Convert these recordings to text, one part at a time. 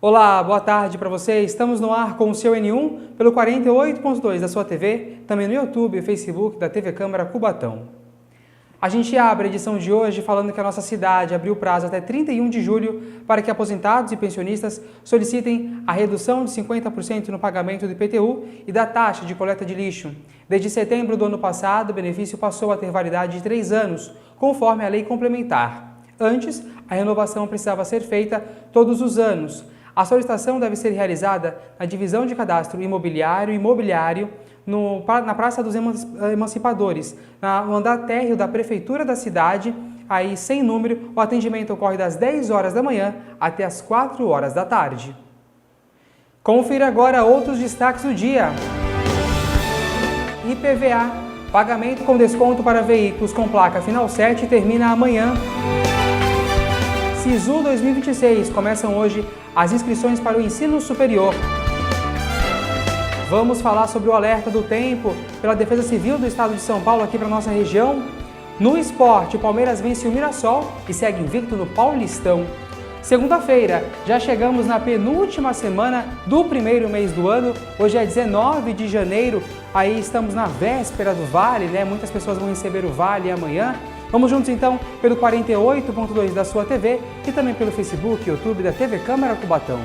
Olá, boa tarde para você. Estamos no ar com o seu N1 pelo 48.2 da sua TV, também no YouTube e Facebook da TV Câmara Cubatão. A gente abre a edição de hoje falando que a nossa cidade abriu prazo até 31 de julho para que aposentados e pensionistas solicitem a redução de 50% no pagamento do IPTU e da taxa de coleta de lixo. Desde setembro do ano passado, o benefício passou a ter validade de 3 anos, conforme a lei complementar. Antes, a renovação precisava ser feita todos os anos. A solicitação deve ser realizada na Divisão de Cadastro Imobiliário na Praça dos Emancipadores, no andar térreo da Prefeitura da cidade, aí sem número. O atendimento ocorre das 10 horas da manhã até as 4 horas da tarde. Confira agora outros destaques do dia. IPVA, pagamento com desconto para veículos com placa final 7 termina amanhã. SISU 2026, começam hoje as inscrições para o ensino superior. Vamos falar sobre o alerta do tempo pela Defesa Civil do Estado de São Paulo aqui para a nossa região. No esporte, o Palmeiras vence o Mirassol e segue invicto no Paulistão. Segunda-feira, já chegamos na penúltima semana do primeiro mês do ano. Hoje é 19 de janeiro, aí estamos na véspera do Vale, né? Muitas pessoas vão receber o Vale amanhã. Vamos juntos então pelo 48.2 da sua TV e também pelo Facebook e YouTube da TV Câmara Cubatão.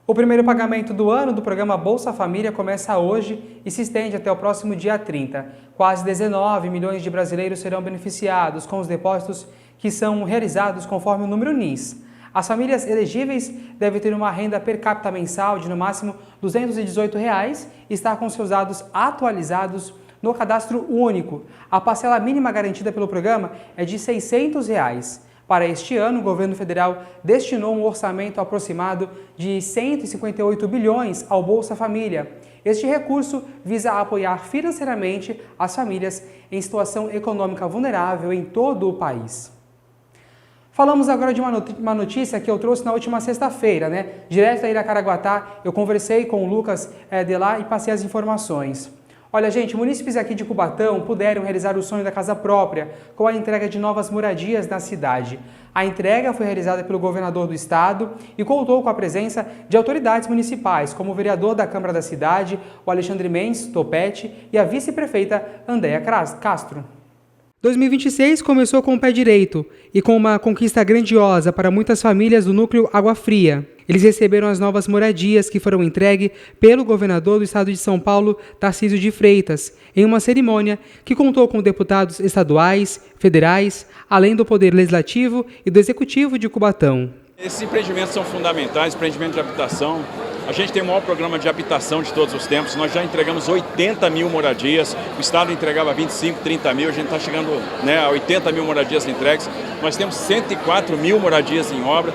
O primeiro pagamento do ano do programa Bolsa Família começa hoje e se estende até o próximo dia 30. Quase 19 milhões de brasileiros serão beneficiados com os depósitos que são realizados conforme o número NIS. As famílias elegíveis devem ter uma renda per capita mensal de no máximo R$ 218 e estar com seus dados atualizados no cadastro único. A parcela mínima garantida pelo programa é de R$ 600. Para este ano, o governo federal destinou um orçamento aproximado de 158 bilhões ao Bolsa Família. Este recurso visa apoiar financeiramente as famílias em situação econômica vulnerável em todo o país. Falamos agora de uma notícia que eu trouxe na última sexta-feira, né? Direto aí da Caraguatá, eu conversei com o Lucas de lá e passei as informações. Olha, gente, munícipes aqui de Cubatão puderam realizar o sonho da casa própria com a entrega de novas moradias na cidade. A entrega foi realizada pelo governador do estado e contou com a presença de autoridades municipais, como o vereador da Câmara da cidade, o Alexandre Mendes Topete, e a vice-prefeita Andréa Castro. 2026 começou com o pé direito e com uma conquista grandiosa para muitas famílias do núcleo Água Fria. Eles receberam as novas moradias que foram entregues pelo governador do estado de São Paulo, Tarcísio de Freitas, em uma cerimônia que contou com deputados estaduais, federais, além do Poder Legislativo e do Executivo de Cubatão. Esses empreendimentos são fundamentais, empreendimento de habitação. A gente tem o maior programa de habitação de todos os tempos. Nós já entregamos 80 mil moradias. O Estado entregava 25, 30 mil. A gente está chegando, né, a 80 mil moradias entregues. Nós temos 104 mil moradias em obra.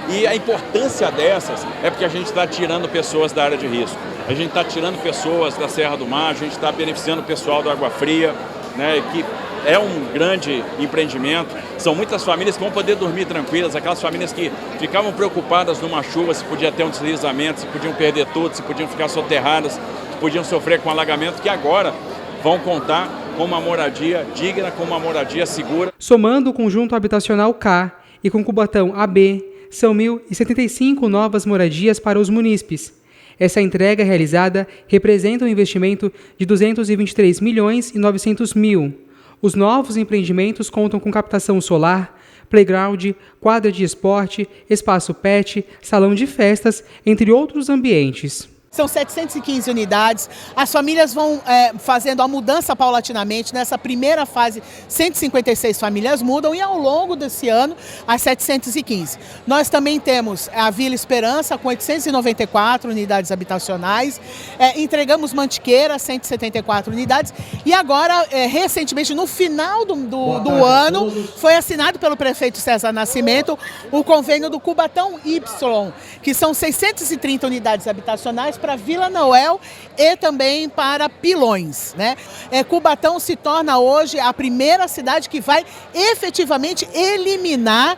E a importância dessas é porque a gente está tirando pessoas da área de risco. A gente está tirando pessoas da Serra do Mar, a gente está beneficiando o pessoal do Água Fria, né, que é um grande empreendimento. São muitas famílias que vão poder dormir tranquilas, aquelas famílias que ficavam preocupadas numa chuva, se podia ter um deslizamento, se podiam perder tudo, se podiam ficar soterradas, se podiam sofrer com alagamento, que agora vão contar com uma moradia digna, com uma moradia segura. Somando o conjunto habitacional K e com Cubatão AB, são 1.075 novas moradias para os munícipes. Essa entrega realizada representa um investimento de 223 milhões e 900 mil. Os novos empreendimentos contam com captação solar, playground, quadra de esporte, espaço pet, salão de festas, entre outros ambientes. São 715 unidades, as famílias vão fazendo a mudança paulatinamente. Nessa primeira fase, 156 famílias mudam e ao longo desse ano, as 715. Nós também temos a Vila Esperança com 894 unidades habitacionais, entregamos Mantiqueira, 174 unidades e agora, recentemente, no final do ano, foi assinado pelo prefeito César Nascimento o convênio do Cubatão Y, que são 630 unidades habitacionais para Vila Noel e também para Pilões, né? Cubatão se torna hoje a primeira cidade que vai efetivamente eliminar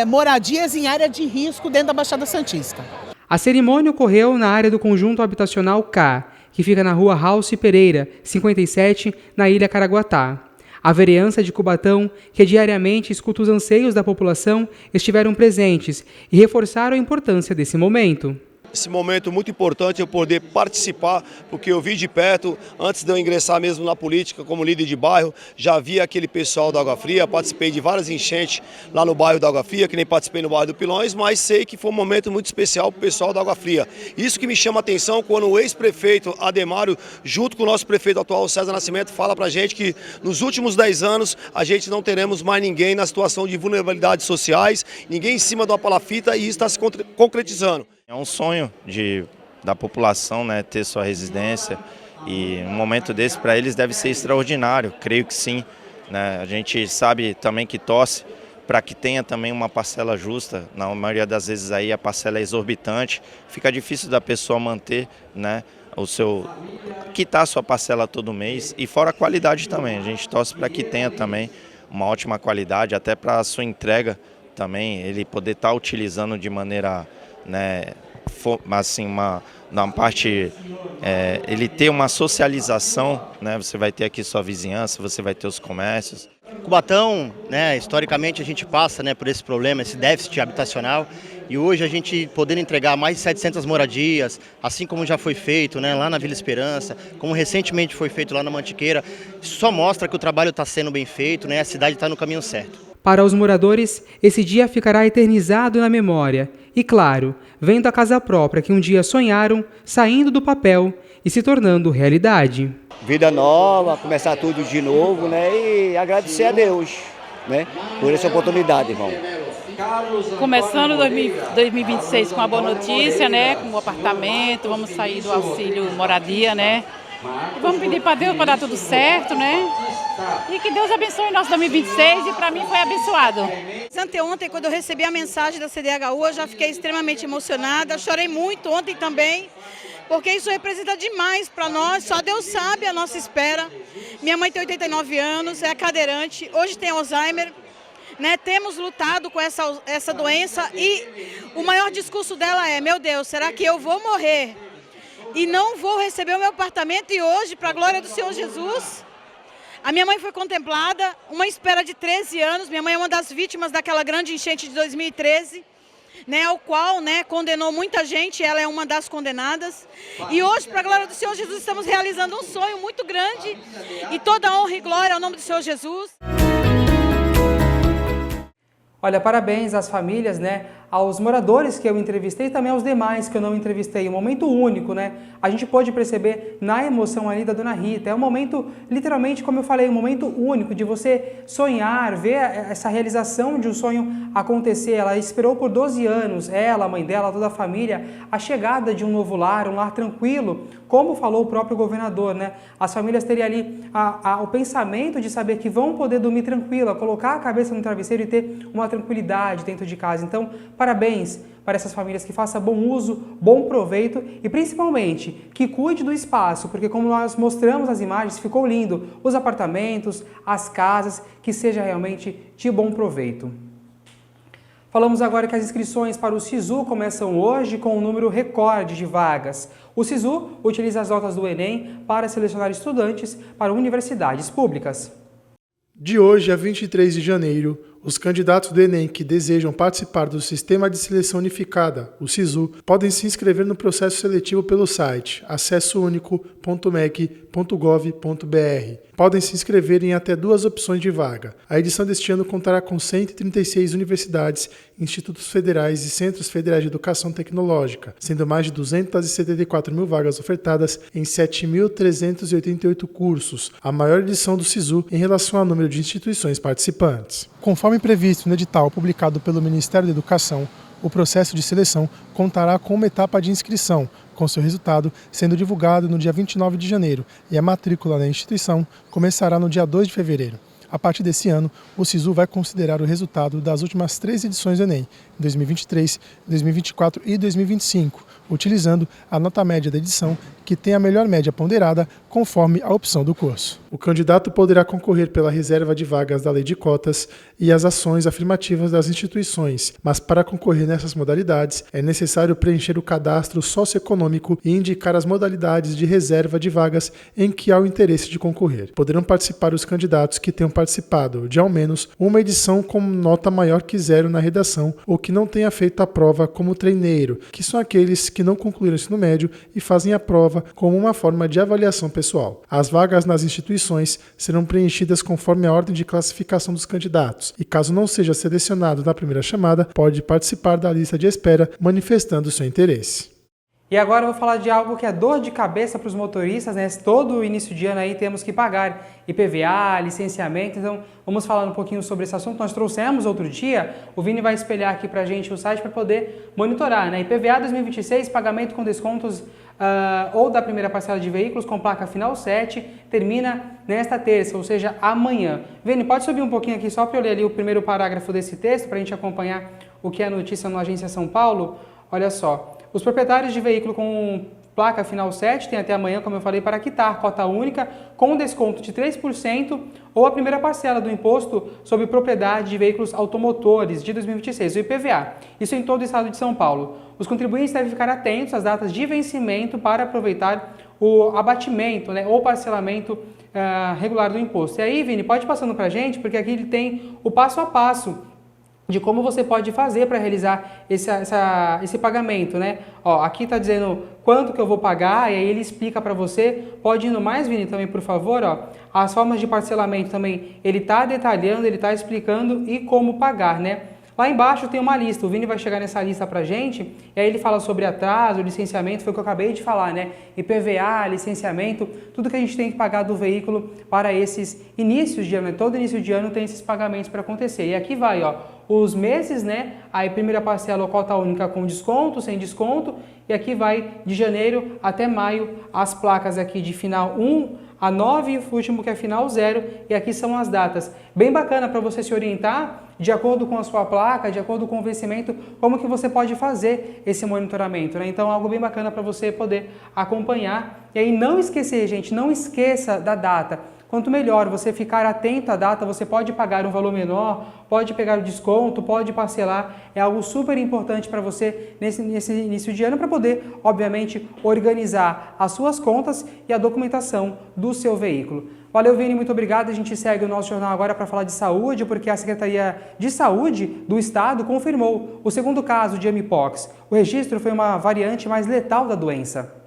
moradias em área de risco dentro da Baixada Santista. A cerimônia ocorreu na área do conjunto habitacional K, que fica na rua Ralce Pereira, 57, na Ilha Caraguatá. A vereança de Cubatão, que diariamente escuta os anseios da população, estiveram presentes e reforçaram a importância desse momento. Esse momento muito importante eu poder participar, porque eu vi de perto, antes de eu ingressar mesmo na política como líder de bairro, já vi aquele pessoal da Água Fria, participei de várias enchentes lá no bairro da Água Fria, que nem participei no bairro do Pilões, mas sei que foi um momento muito especial para o pessoal da Água Fria. Isso que me chama a atenção quando o ex-prefeito Ademário, junto com o nosso prefeito atual, César Nascimento, fala para a gente que nos últimos 10 anos a gente não teremos mais ninguém na situação de vulnerabilidades sociais, ninguém em cima de uma palafita, e isso está se concretizando. É um sonho da população, né, ter sua residência, e um momento desse para eles deve ser extraordinário, creio que sim, né? A gente sabe também que torce para que tenha também uma parcela justa, na maioria das vezes aí a parcela é exorbitante, fica difícil da pessoa manter, né, quitar a sua parcela todo mês, e fora a qualidade também, a gente torce para que tenha também uma ótima qualidade, até para a sua entrega também, ele poder estar utilizando de maneira, né, assim, na parte, ele ter uma socialização, né, você vai ter aqui sua vizinhança, você vai ter os comércios. Cubatão, né, historicamente a gente passa, né, por esse problema, esse déficit habitacional, e hoje a gente podendo entregar mais de 700 moradias, assim como já foi feito, né, lá na Vila Esperança, como recentemente foi feito lá na Mantiqueira, isso só mostra que o trabalho está sendo bem feito, né, a cidade está no caminho certo. Para os moradores, esse dia ficará eternizado na memória e, claro, vendo a casa própria que um dia sonharam, saindo do papel e se tornando realidade. Vida nova, começar tudo de novo, né? E agradecer a Deus, né, por essa oportunidade, irmão. Começando 2026 com a boa notícia, né? Com o apartamento, vamos sair do auxílio moradia, né? E vamos pedir para Deus para dar tudo certo, né? E que Deus abençoe nosso 2026, e para mim foi abençoado. Anteontem, quando eu recebi a mensagem da CDHU, eu já fiquei extremamente emocionada, chorei muito ontem também, porque isso representa demais para nós, só Deus sabe a nossa espera. Minha mãe tem 89 anos, é cadeirante, hoje tem Alzheimer, né? Temos lutado com essa doença, e o maior discurso dela é: meu Deus, será que eu vou morrer e não vou receber o meu apartamento? E hoje, para a glória do Senhor Jesus, a minha mãe foi contemplada, uma espera de 13 anos, minha mãe é uma das vítimas daquela grande enchente de 2013, né, ao qual, né, condenou muita gente, ela é uma das condenadas. E hoje, para a glória do Senhor Jesus, estamos realizando um sonho muito grande, e toda honra e glória ao nome do Senhor Jesus. Olha, parabéns às famílias, né, aos moradores que eu entrevistei e também aos demais que eu não entrevistei. Um momento único, né? A gente pôde perceber na emoção ali da Dona Rita. É um momento, literalmente, como eu falei, um momento único de você sonhar, ver essa realização de um sonho acontecer. Ela esperou por 12 anos, ela, a mãe dela, toda a família, a chegada de um novo lar, um lar tranquilo, como falou o próprio governador, né? As famílias teriam ali o pensamento de saber que vão poder dormir tranquila, colocar a cabeça no travesseiro e ter uma tranquilidade dentro de casa. Então, parabéns para essas famílias, que façam bom uso, bom proveito e principalmente que cuide do espaço, porque como nós mostramos nas imagens, ficou lindo, os apartamentos, as casas, que seja realmente de bom proveito. Falamos agora que as inscrições para o SISU começam hoje com um número recorde de vagas. O SISU utiliza as notas do Enem para selecionar estudantes para universidades públicas. De hoje a 23 de janeiro, os candidatos do Enem que desejam participar do Sistema de Seleção Unificada, o SISU, podem se inscrever no processo seletivo pelo site acessounico.mec.gov.br. Podem se inscrever em até 2 opções de vaga. A edição deste ano contará com 136 universidades, institutos federais e centros federais de educação tecnológica, sendo mais de 274 mil vagas ofertadas em 7.388 cursos, a maior edição do SISU em relação ao número de instituições participantes. Conforme previsto no edital publicado pelo Ministério da Educação, o processo de seleção contará com uma etapa de inscrição, com seu resultado sendo divulgado no dia 29 de janeiro, e a matrícula na instituição começará no dia 2 de fevereiro. A partir desse ano, o SISU vai considerar o resultado das últimas 3 edições do Enem, 2023, 2024 e 2025, utilizando a nota média da edição, que tem a melhor média ponderada, conforme a opção do curso. O candidato poderá concorrer pela reserva de vagas da Lei de Cotas e as ações afirmativas das instituições, mas para concorrer nessas modalidades é necessário preencher o cadastro socioeconômico e indicar as modalidades de reserva de vagas em que há o interesse de concorrer. Poderão participar os candidatos que tenham participado de ao menos uma edição com nota maior que 0 na redação ou que não tenha feito a prova como treineiro, que são aqueles que não concluíram o ensino médio e fazem a prova como uma forma de avaliação pessoal. As vagas nas instituições serão preenchidas conforme a ordem de classificação dos candidatos e, caso não seja selecionado na primeira chamada, pode participar da lista de espera manifestando seu interesse. E agora eu vou falar de algo que é dor de cabeça para os motoristas, né? Todo início de ano aí temos que pagar IPVA, licenciamento, então vamos falar um pouquinho sobre esse assunto. Nós trouxemos outro dia, o Vini vai espelhar aqui para a gente o site para poder monitorar, né? IPVA 2026, pagamento com descontos ou da primeira parcela de veículos com placa final 7, termina nesta terça, ou seja, amanhã. Vini, pode subir um pouquinho aqui só para eu ler ali o primeiro parágrafo desse texto, para a gente acompanhar o que é a notícia no Agência São Paulo? Olha só. Os proprietários de veículo com placa final 7 têm até amanhã, como eu falei, para quitar cota única com desconto de 3% ou a primeira parcela do imposto sobre propriedade de veículos automotores de 2026, o IPVA. Isso em todo o estado de São Paulo. Os contribuintes devem ficar atentos às datas de vencimento para aproveitar o abatimento, né, ou parcelamento regular do imposto. E aí, Vini, pode ir passando para a gente, porque aqui ele tem o passo a passo de como você pode fazer para realizar esse pagamento, né? Ó, aqui está dizendo quanto que eu vou pagar, e aí ele explica para você. Pode ir no mais, Vini, também, por favor, ó. As formas de parcelamento também, ele está detalhando, ele está explicando e como pagar, né? Lá embaixo tem uma lista, o Vini vai chegar nessa lista pra gente, e aí ele fala sobre atraso, licenciamento, foi o que eu acabei de falar, né? IPVA, licenciamento, tudo que a gente tem que pagar do veículo para esses inícios de ano, né? Todo início de ano tem esses pagamentos para acontecer. E aqui vai, ó, os meses, né? Aí primeira parcela ou cota única com desconto, sem desconto, e aqui vai de janeiro até maio as placas aqui de final 1 a 9 e o último que é final 0, e aqui são as datas. Bem bacana para você se orientar de acordo com a sua placa, de acordo com o vencimento, como que você pode fazer esse monitoramento, né? Então, algo bem bacana para você poder acompanhar. E aí, não esquecer, gente, não esqueça da data. Quanto melhor você ficar atento à data, você pode pagar um valor menor, pode pegar o desconto, pode parcelar. É algo super importante para você nesse início de ano, para poder, obviamente, organizar as suas contas e a documentação do seu veículo. Valeu, Vini, muito obrigado. A gente segue o nosso jornal agora para falar de saúde, porque a Secretaria de Saúde do Estado confirmou o segundo caso de Mpox. O registro foi uma variante mais letal da doença.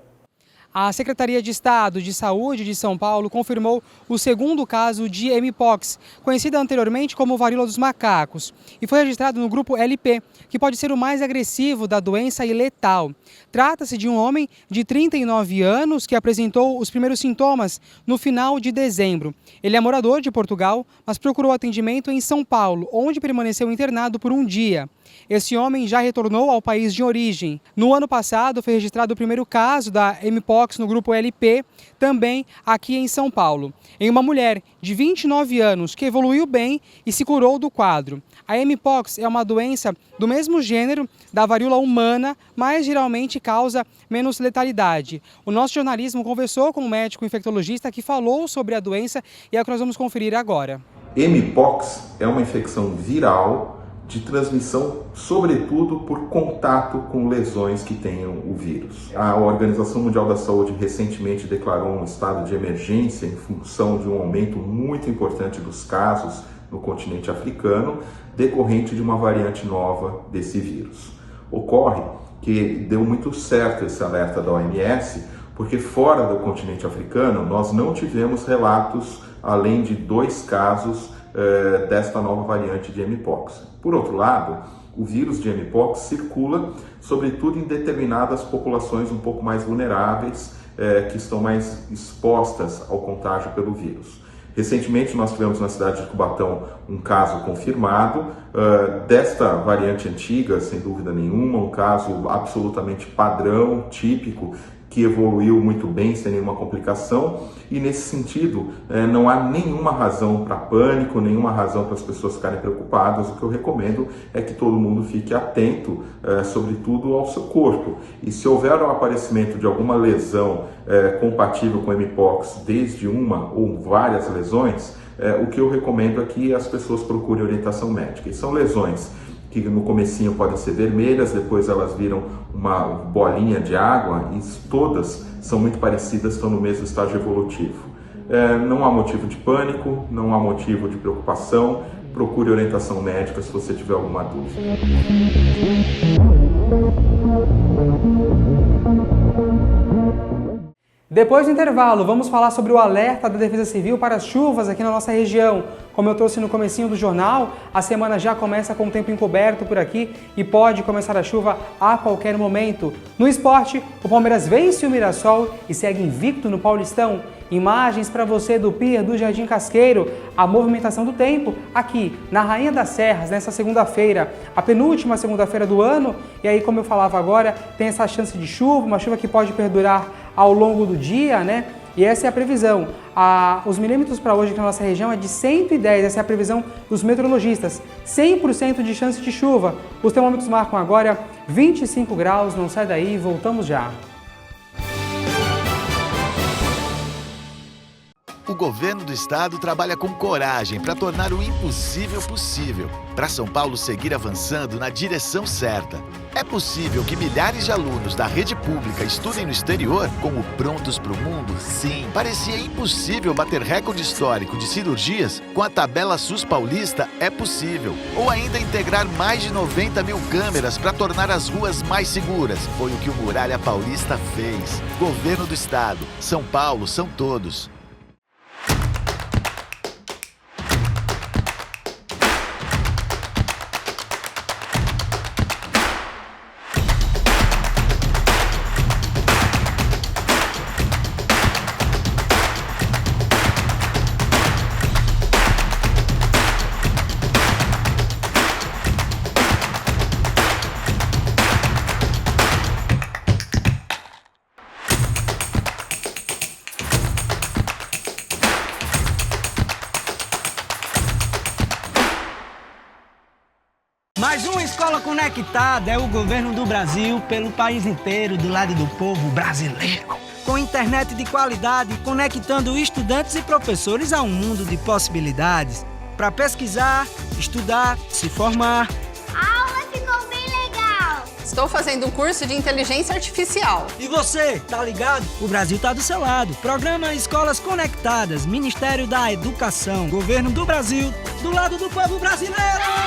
A Secretaria de Estado de Saúde de São Paulo confirmou o segundo caso de Mpox, conhecida anteriormente como varíola dos macacos, e foi registrado no grupo LP, que pode ser o mais agressivo da doença e letal. Trata-se de um homem de 39 anos que apresentou os primeiros sintomas no final de dezembro. Ele é morador de Portugal, mas procurou atendimento em São Paulo, onde permaneceu internado por um dia. Esse homem já retornou ao país de origem. No ano passado foi registrado o primeiro caso da Mpox no grupo LP, também aqui em São Paulo, em uma mulher de 29 anos que evoluiu bem e se curou do quadro. A Mpox é uma doença do mesmo gênero da varíola humana, mas geralmente causa menos letalidade. O nosso jornalismo conversou com um médico infectologista que falou sobre a doença e é o que nós vamos conferir agora. Mpox é uma infecção viral de transmissão, sobretudo por contato com lesões que tenham o vírus. A Organização Mundial da Saúde recentemente declarou um estado de emergência em função de um aumento muito importante dos casos no continente africano, decorrente de uma variante nova desse vírus. Ocorre que deu muito certo esse alerta da OMS, porque fora do continente africano nós não tivemos relatos além de 2 casos desta nova variante de Mpox. Por outro lado, o vírus de Mpox circula, sobretudo em determinadas populações um pouco mais vulneráveis, que estão mais expostas ao contágio pelo vírus. Recentemente nós tivemos na cidade de Cubatão um caso confirmado desta variante antiga, sem dúvida nenhuma, um caso absolutamente padrão, típico, que evoluiu muito bem, sem nenhuma complicação, e nesse sentido não há nenhuma razão para pânico, nenhuma razão para as pessoas ficarem preocupadas. O que eu recomendo é que todo mundo fique atento, sobretudo ao seu corpo, e se houver o aparecimento de alguma lesão compatível com Mpox, desde uma ou várias lesões, o que eu recomendo é que as pessoas procurem orientação médica. E são lesões que no comecinho podem ser vermelhas, depois elas viram uma bolinha de água, e todas são muito parecidas, estão no mesmo estágio evolutivo. Não há motivo de pânico, não há motivo de preocupação, procure orientação médica se você tiver alguma dúvida. Depois do intervalo, vamos falar sobre o alerta da Defesa Civil para as chuvas aqui na nossa região. Como eu trouxe no comecinho do jornal, a semana já começa com o tempo encoberto por aqui e pode começar a chuva a qualquer momento. No esporte, o Palmeiras vence o Mirassol e segue invicto no Paulistão. Imagens para você do Pier do Jardim Casqueiro, a movimentação do tempo aqui na Rainha das Serras, nessa segunda-feira, a penúltima segunda-feira do ano. E aí, como eu falava agora, tem essa chance de chuva, uma chuva que pode perdurar ao longo do dia, né? E essa é a previsão. Os milímetros para hoje aqui na nossa região é de 110, essa é a previsão dos meteorologistas. 100% de chance de chuva. Os termômetros marcam agora 25 graus, não sai daí, voltamos já. O governo do estado trabalha com coragem para tornar o impossível possível, para São Paulo seguir avançando na direção certa. É possível que milhares de alunos da rede pública estudem no exterior como Prontos para o Mundo? Sim. Parecia impossível bater recorde histórico de cirurgias com a tabela SUS paulista? É possível. Ou ainda integrar mais de 90 mil câmeras para tornar as ruas mais seguras. Foi o que o Muralha Paulista fez. Governo do estado. São Paulo são todos. Mais uma escola conectada é o governo do Brasil pelo país inteiro, do lado do povo brasileiro. Com internet de qualidade, conectando estudantes e professores a um mundo de possibilidades. Para pesquisar, estudar, se formar. A aula ficou bem legal! Estou fazendo um curso de inteligência artificial. E você, tá ligado? O Brasil tá do seu lado. Programa Escolas Conectadas, Ministério da Educação, Governo do Brasil, do lado do povo brasileiro!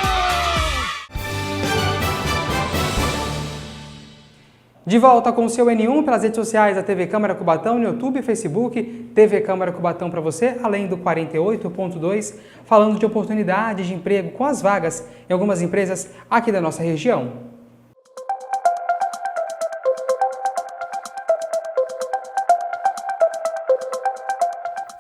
De volta com o seu N1 pelas redes sociais da TV Câmara Cubatão, no YouTube e Facebook, TV Câmara Cubatão para você, além do 48.2, falando de oportunidades de emprego com as vagas em algumas empresas aqui da nossa região.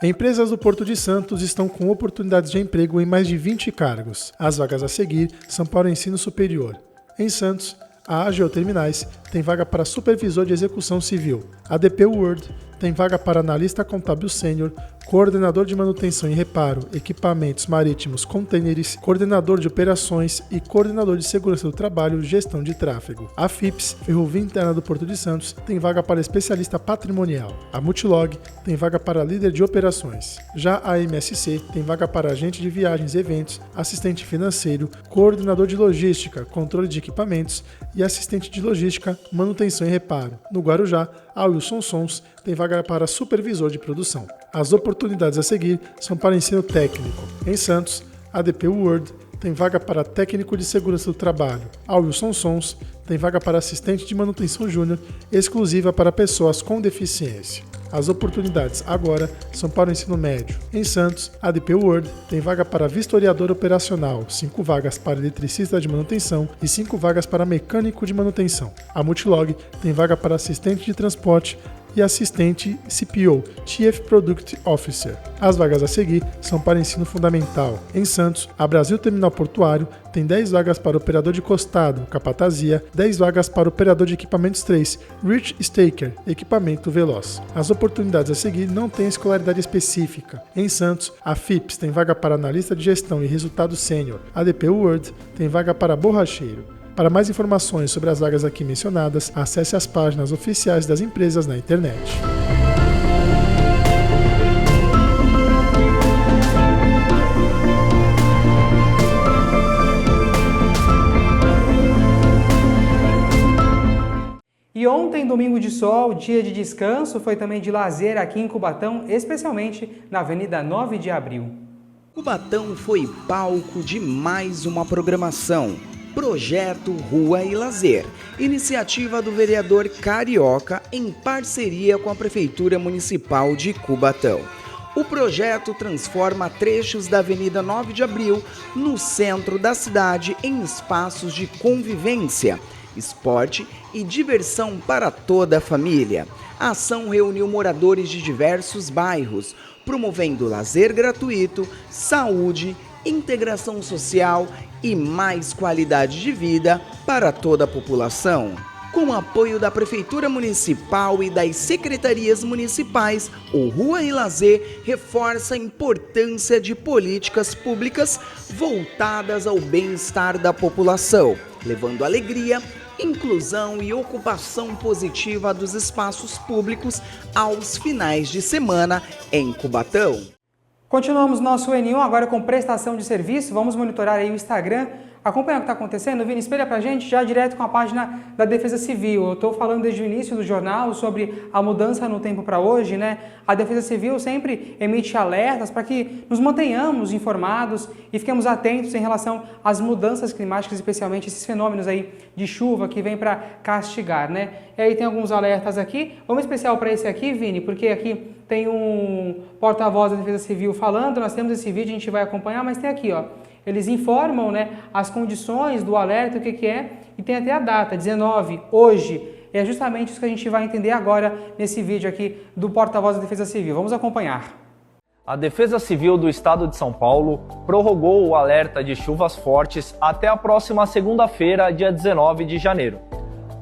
Empresas do Porto de Santos estão com oportunidades de emprego em mais de 20 cargos. As vagas a seguir são para o ensino superior. Em Santos, a AGEO Terminais tem vaga para supervisor de execução civil. A DP World tem vaga para analista contábil sênior, coordenador de manutenção e reparo, equipamentos marítimos, contêineres, coordenador de operações e coordenador de segurança do trabalho, gestão de tráfego. A FIPS, Ferrovia Interna do Porto de Santos, tem vaga para especialista patrimonial. A Multilog tem vaga para líder de operações. Já a MSC tem vaga para agente de viagens e eventos, assistente financeiro, coordenador de logística, controle de equipamentos e assistente de logística, manutenção e reparo. No Guarujá, a Wilson Sons tem vaga para supervisor de produção. As oportunidades a seguir são para ensino técnico. Em Santos, a DP World tem vaga para técnico de segurança do trabalho. A Wilson Sons tem vaga para assistente de manutenção júnior, exclusiva para pessoas com deficiência. As oportunidades agora são para o ensino médio. Em Santos, a DP World tem vaga para vistoriador operacional, 5 vagas para eletricista de manutenção e 5 vagas para mecânico de manutenção. A Multilog tem vaga para assistente de transporte e assistente CPO, Chief Product Officer. As vagas a seguir são para ensino fundamental. Em Santos, a Brasil Terminal Portuário tem 10 vagas para operador de costado, capatazia, 10 vagas para operador de equipamentos 3, Reach Staker, equipamento veloz. As oportunidades a seguir não têm escolaridade específica. Em Santos, a FIPS tem vaga para analista de gestão e resultado sênior. A DP World tem vaga para borracheiro. Para mais informações sobre as vagas aqui mencionadas, acesse as páginas oficiais das empresas na internet. E ontem, domingo de sol, dia de descanso, foi também de lazer aqui em Cubatão, especialmente na Avenida 9 de Abril. Cubatão foi palco de mais uma programação. Projeto Rua e Lazer, iniciativa do vereador Carioca em parceria com a Prefeitura Municipal de Cubatão. O projeto transforma trechos da Avenida 9 de Abril no centro da cidade em espaços de convivência, esporte e diversão para toda a família. A ação reuniu moradores de diversos bairros, promovendo lazer gratuito, saúde, integração social e mais qualidade de vida para toda a população. Com o apoio da Prefeitura Municipal e das Secretarias Municipais, o Rua e Lazer reforça a importância de políticas públicas voltadas ao bem-estar da população, levando alegria, inclusão e ocupação positiva dos espaços públicos aos finais de semana em Cubatão. Continuamos nosso N1 agora com prestação de serviço. Vamos monitorar aí o Instagram. Acompanha o que está acontecendo. Vini, espelha pra gente já direto com a página da Defesa Civil. Eu estou falando desde o início do jornal sobre a mudança no tempo para hoje, né? A Defesa Civil sempre emite alertas para que nos mantenhamos informados e fiquemos atentos em relação às mudanças climáticas, especialmente esses fenômenos aí de chuva que vem para castigar, né? E aí tem alguns alertas aqui. Vamos especial para esse aqui, Vini, porque aqui tem um porta-voz da Defesa Civil falando. Nós temos esse vídeo, a gente vai acompanhar, mas tem aqui, ó. Eles informam, né, as condições do alerta, o que é, e tem até a data, 19, hoje. É justamente isso que a gente vai entender agora nesse vídeo aqui do porta-voz da Defesa Civil. Vamos acompanhar. A Defesa Civil do Estado de São Paulo prorrogou o alerta de chuvas fortes até a próxima segunda-feira, dia 19 de janeiro.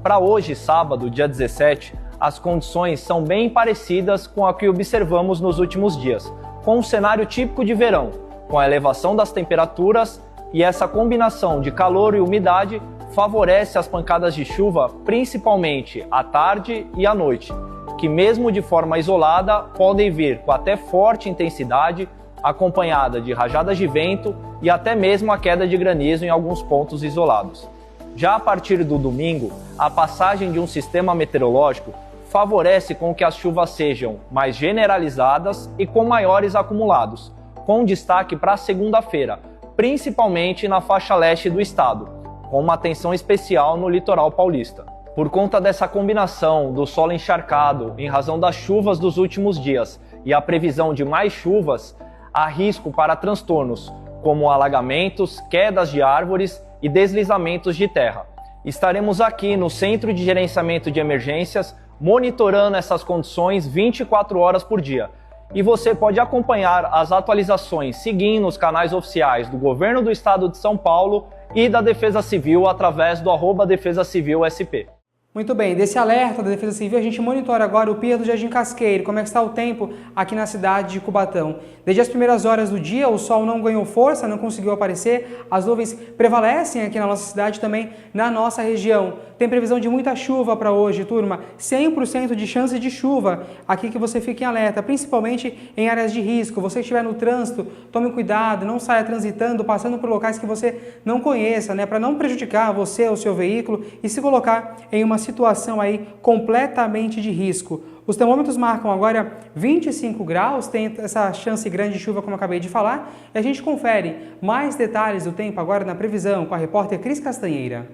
Para hoje, sábado, dia 17, as condições são bem parecidas com a que observamos nos últimos dias, com um cenário típico de verão, com a elevação das temperaturas, e essa combinação de calor e umidade favorece as pancadas de chuva principalmente à tarde e à noite, que mesmo de forma isolada podem vir com até forte intensidade, acompanhada de rajadas de vento e até mesmo a queda de granizo em alguns pontos isolados. Já a partir do domingo, a passagem de um sistema meteorológico favorece com que as chuvas sejam mais generalizadas e com maiores acumulados, com destaque para a segunda-feira, principalmente na faixa leste do estado, com uma atenção especial no litoral paulista. Por conta dessa combinação do solo encharcado em razão das chuvas dos últimos dias e a previsão de mais chuvas, há risco para transtornos como alagamentos, quedas de árvores e deslizamentos de terra. Estaremos aqui no Centro de Gerenciamento de Emergências monitorando essas condições 24 horas por dia. E você pode acompanhar as atualizações seguindo os canais oficiais do Governo do Estado de São Paulo e da Defesa Civil através do @DefesaCivilSP. Muito bem, desse alerta da Defesa Civil, a gente monitora agora o Pier do Jardim Casqueiro, como é que está o tempo aqui na cidade de Cubatão. Desde as primeiras horas do dia, o sol não ganhou força, não conseguiu aparecer, as nuvens prevalecem aqui na nossa cidade, também na nossa região. Tem previsão de muita chuva para hoje, turma, 100% de chance de chuva. Aqui que você fique em alerta, principalmente em áreas de risco. Você que estiver no trânsito, tome cuidado, não saia transitando, passando por locais que você não conheça, né, para não prejudicar você ou seu veículo e se colocar em uma situação aí completamente de risco. Os termômetros marcam agora 25 graus, tem essa chance grande de chuva como eu acabei de falar, e a gente confere mais detalhes do tempo agora na previsão com a repórter Cris Castanheira.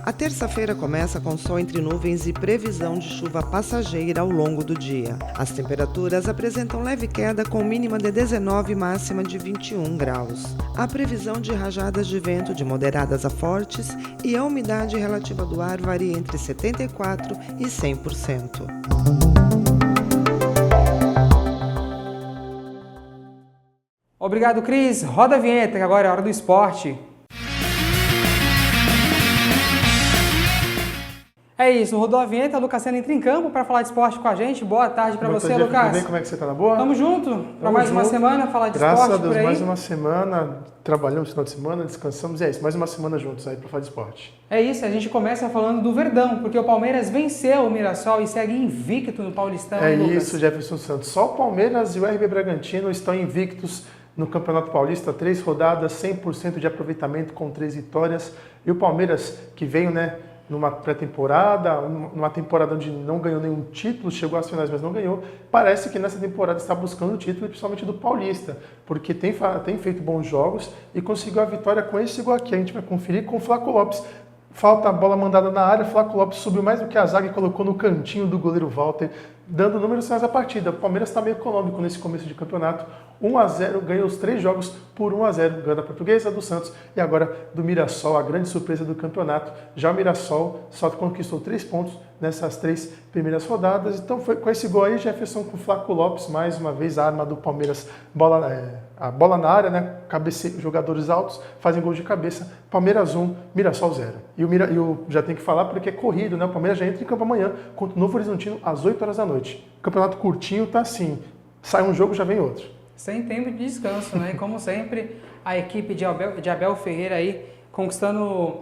Até terça-feira começa com sol entre nuvens e previsão de chuva passageira ao longo do dia. As temperaturas apresentam leve queda com mínima de 19 e máxima de 21 graus. A previsão de rajadas de vento de moderadas a fortes e a umidade relativa do ar varia entre 74% e 100%. Obrigado, Cris. Roda a vinheta, que agora é a hora do esporte. É isso, rodou a vinheta, o Lucas Senna entra em campo para falar de esporte com a gente. Boa tarde para você, Lucas. Tudo bem? Como é que você está? Na boa? Tamo junto para mais uma semana, falar de esporte por aí. Graças a Deus, mais uma semana, trabalhamos no final de semana, descansamos, e é isso, mais uma semana juntos aí para falar de esporte. É isso, a gente começa falando do Verdão, porque o Palmeiras venceu o Mirassol e segue invicto no Paulistão. É Lucas. isso, Jefferson Santos. Só o Palmeiras e o RB Bragantino estão invictos no Campeonato Paulista, 3 rodadas, 100% de aproveitamento com 3 vitórias. E o Palmeiras, que veio, numa pré-temporada, numa temporada onde não ganhou nenhum título, chegou às finais, mas não ganhou, parece que nessa temporada está buscando o título, principalmente do Paulista, porque tem feito bons jogos e conseguiu a vitória com esse gol aqui. A gente vai conferir com o Flaco Lopes. Falta a bola mandada na área, Flaco Lopes subiu mais do que a zaga e colocou no cantinho do goleiro Walter, dando números finais da partida. O Palmeiras está meio econômico nesse começo de campeonato. 1-0, ganhou os 3 jogos por 1-0. Ganhou da Portuguesa, do Santos e agora do Mirassol, a grande surpresa do campeonato. Já o Mirassol só conquistou 3 pontos nessas 3 primeiras rodadas. Então foi com esse gol aí, Jefferson, com o Flaco Lopes, mais uma vez a arma do Palmeiras, a bola na área, jogadores altos, fazem gols de cabeça. Palmeiras 1, Mirassol 0. E o já tem que falar porque é corrido, O Palmeiras já entra em campo amanhã contra o Novo Horizontino às 8 horas da noite. O campeonato curtinho tá assim, sai um jogo, já vem outro. Sem tempo de descanso, E como sempre, a equipe de Abel Ferreira aí conquistando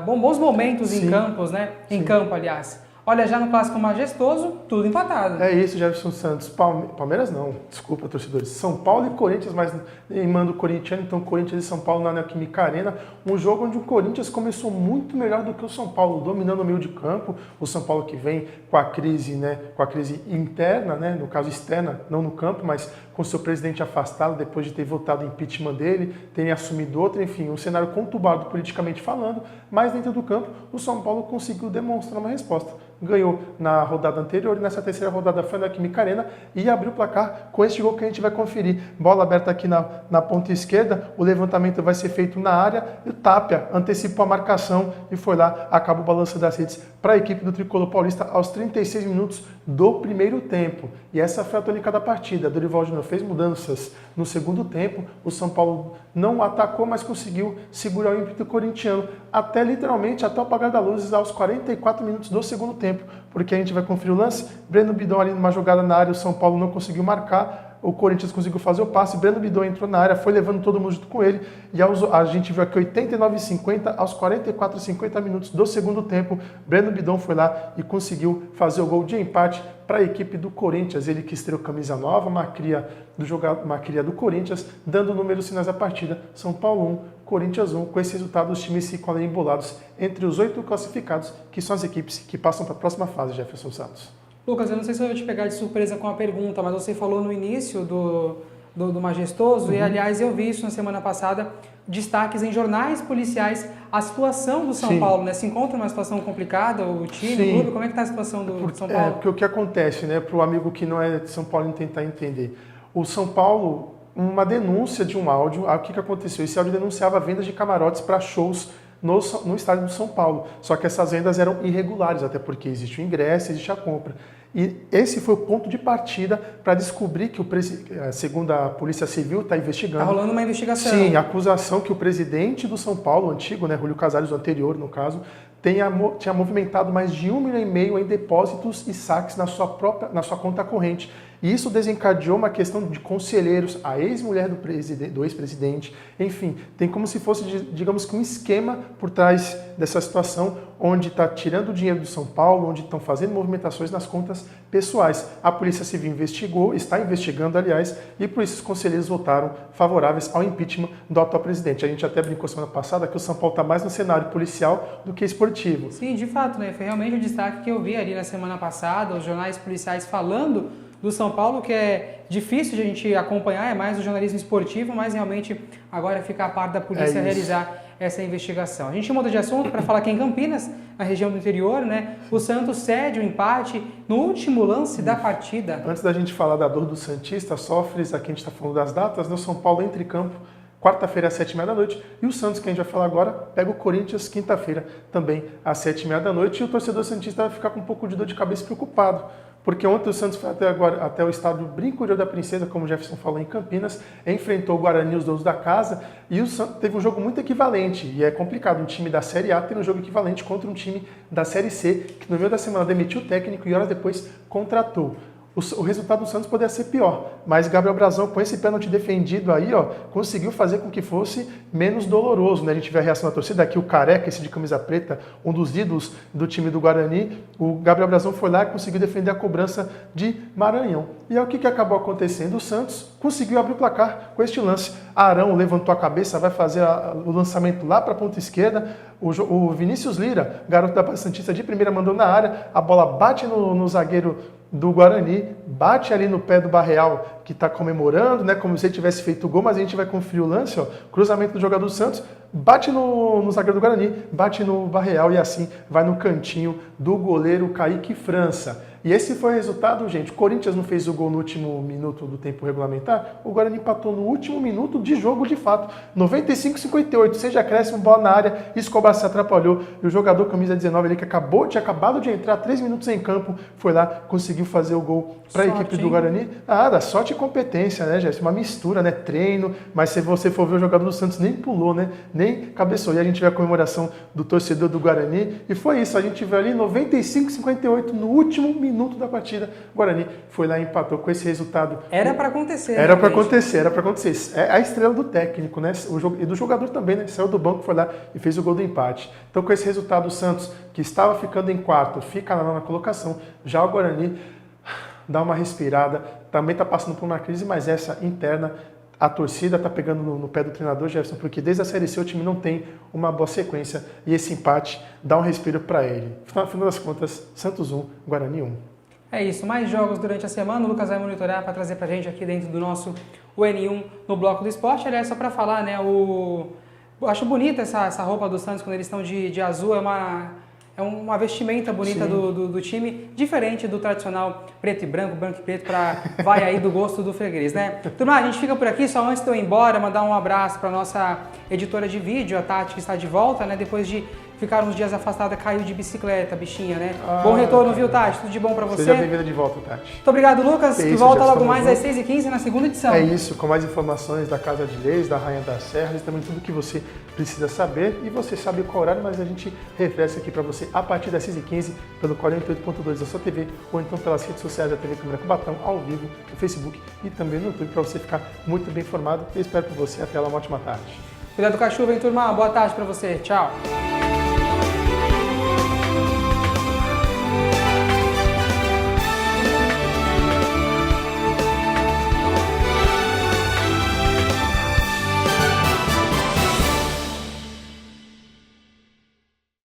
bons momentos em campos, Em campo, aliás. Olha, já no clássico majestoso, tudo empatado. É isso, Jefferson Santos. Palmeiras não, desculpa, torcedores. São Paulo e Corinthians, mas em mando corintiano, então Corinthians e São Paulo na Neoquímica Arena. Um jogo onde o Corinthians começou muito melhor do que o São Paulo, dominando o meio de campo. O São Paulo que vem com a crise, com a crise interna, no caso externa, não no campo, mas com seu presidente afastado depois de ter votado o impeachment dele, terem assumido outro, enfim, um cenário conturbado politicamente falando, mas dentro do campo o São Paulo conseguiu demonstrar uma resposta. Ganhou na rodada anterior e nessa terceira rodada foi na Química Arena e abriu o placar com esse gol que a gente vai conferir. Bola aberta aqui na ponta esquerda, o levantamento vai ser feito na área e o Tapia antecipou a marcação e foi lá, acaba o balanço das redes para a equipe do Tricolor Paulista aos 36 minutos do primeiro tempo. E essa foi a tônica da partida. Dorival Júnior fez mudanças no segundo tempo, o São Paulo não atacou, mas conseguiu segurar o ímpeto corintiano até literalmente até o apagar da luz aos 44 minutos do segundo tempo, porque a gente vai conferir o lance. Breno Bidon ali numa jogada na área, o São Paulo não conseguiu marcar, o Corinthians conseguiu fazer o passe, Breno Bidon entrou na área, foi levando todo mundo junto com ele, e a gente viu aqui 89,50 aos 44,50 minutos do segundo tempo, Breno Bidon foi lá e conseguiu fazer o gol de empate para a equipe do Corinthians, ele que estreou camisa nova, uma cria do Corinthians, dando números finais da partida. São Paulo 1, Corinthians 1. Com esse resultado, os times se colhem embolados entre os 8 classificados, que são as equipes que passam para a próxima fase, Jefferson Santos. Lucas, eu não sei se eu vou te pegar de surpresa com a pergunta, mas você falou no início do Majestoso, e aliás eu vi isso na semana passada, destaques em jornais policiais, a situação do São Paulo, Se encontra uma situação complicada, o time, o clube, como é que está a situação do São Paulo? Porque o que acontece, para o amigo que não é de São Paulo tentar entender, o São Paulo, uma denúncia de um áudio, o que aconteceu? Esse áudio denunciava vendas de camarotes para shows no estádio do São Paulo, só que essas vendas eram irregulares, até porque existe o ingresso, existe a compra. E esse foi o ponto de partida para descobrir que, segundo a Polícia Civil, está investigando. Está rolando uma investigação. Sim, a acusação que o presidente do São Paulo, o antigo, Júlio Casares, o anterior, no caso, tinha movimentado mais de 1,5 milhão em depósitos e saques na sua conta corrente. E isso desencadeou uma questão de conselheiros, a ex-mulher do ex-presidente, enfim, tem como se fosse, digamos que um esquema por trás dessa situação, onde está tirando o dinheiro do São Paulo, onde estão fazendo movimentações nas contas pessoais. A Polícia Civil está investigando, aliás, e por isso os conselheiros votaram favoráveis ao impeachment do atual presidente. A gente até brincou semana passada que o São Paulo está mais no cenário policial do que esportivo. Sim, de fato, foi realmente o destaque que eu vi ali na semana passada, os jornais policiais falando do São Paulo, que é difícil de a gente acompanhar, é mais o jornalismo esportivo, mas realmente agora fica a par da polícia realizar essa investigação. A gente muda de assunto para falar que em Campinas, na região do interior, né, o Santos cede o empate no último lance da partida. Antes da gente falar da dor do Santista, sofres, aqui a gente está falando das datas, né? O São Paulo entra em campo quarta-feira às 7h30, e o Santos, que a gente vai falar agora, pega o Corinthians quinta-feira também às 7h30, e o torcedor santista vai ficar com um pouco de dor de cabeça, preocupado, porque ontem o Santos foi até o estádio Brinco de Ouro da Princesa, como o Jefferson falou, em Campinas, enfrentou o Guarani, os donos da casa, e o Santos teve um jogo muito equivalente, e é complicado um time da Série A ter um jogo equivalente contra um time da Série C, que no meio da semana demitiu o técnico e horas depois contratou. O resultado do Santos poderia ser pior, mas Gabriel Brazão, com esse pênalti defendido aí, ó, conseguiu fazer com que fosse menos doloroso, né? A gente vê a reação da torcida aqui, o Careca, esse de camisa preta, um dos ídolos do time do Guarani, o Gabriel Brazão foi lá e conseguiu defender a cobrança de Maranhão. E é o que acabou acontecendo, o Santos conseguiu abrir o placar com este lance. Arão levantou a cabeça, vai fazer o lançamento lá para a ponta esquerda, o Vinícius Lira, garoto da Base Santista de primeira, mandou na área, a bola bate no zagueiro do Guarani, bate ali no pé do Barreal, que está comemorando, né, como se ele tivesse feito o gol, mas a gente vai conferir o lance, ó, cruzamento do jogador do Santos, bate no zagueiro do Guarani, bate no Barreal e assim vai no cantinho do goleiro Kaique França. E esse foi o resultado, gente. O Corinthians não fez o gol no último minuto do tempo regulamentar, o Guarani empatou no último minuto de jogo de fato. 95-58, seja acréscimo, bola na área, Escobar se atrapalhou e o jogador camisa 19 ali que tinha acabado de entrar 3 minutos em campo, foi lá, conseguiu fazer o gol para a equipe do Guarani. Da sorte e competência, né, Jéssica? Uma mistura, né? Treino, mas se você for ver o jogador do Santos nem pulou, né? Nem cabeçou. E a gente vê a comemoração do torcedor do Guarani e foi isso, a gente vê ali 95-58 no último minuto da partida, o Guarani foi lá e empatou com esse resultado. Era para acontecer. Era para acontecer. É a estrela do técnico, né? E do jogador também, né? Saiu do banco, foi lá e fez o gol do empate. Então, com esse resultado, o Santos, que estava ficando em quarto, fica lá na colocação. Já o Guarani dá uma respirada, também está passando por uma crise, mas essa interna, a torcida está pegando no pé do treinador Jefferson, porque desde a Série C o time não tem uma boa sequência e esse empate dá um respiro para ele. No final das contas, Santos 1, Guarani 1. É isso, mais jogos durante a semana, o Lucas vai monitorar para trazer para a gente aqui dentro do nosso UN1 no Bloco do Esporte. Aliás, só para falar, né, eu acho bonita essa roupa do Santos quando eles estão de azul, é uma vestimenta bonita do time, diferente do tradicional preto e branco e preto, vai aí do gosto do freguês, né? Turma, a gente fica por aqui, só antes de eu ir embora, mandar um abraço para nossa editora de vídeo, a Tati, que está de volta, né? Depois de ficar uns dias afastada, caiu de bicicleta, bichinha, né? Bom retorno, viu, Tati? Tudo de bom pra você? Seja bem-vinda de volta, Tati. Muito obrigado, Lucas, que volta logo mais às 6h15 na segunda edição. É isso, com mais informações da Casa de Leis, da Rainha das Serras, também tudo que você precisa saber. E você sabe qual horário, mas a gente refresca aqui pra você a partir das 6h15 pelo 48.2 da sua TV, ou então pelas redes sociais da TV Câmara Cubatão, ao vivo, no Facebook e também no YouTube, pra você ficar muito bem informado. Eu espero por você. Até lá, uma ótima tarde. Cuidado com a chuva, hein, turma? Boa tarde pra você. Tchau.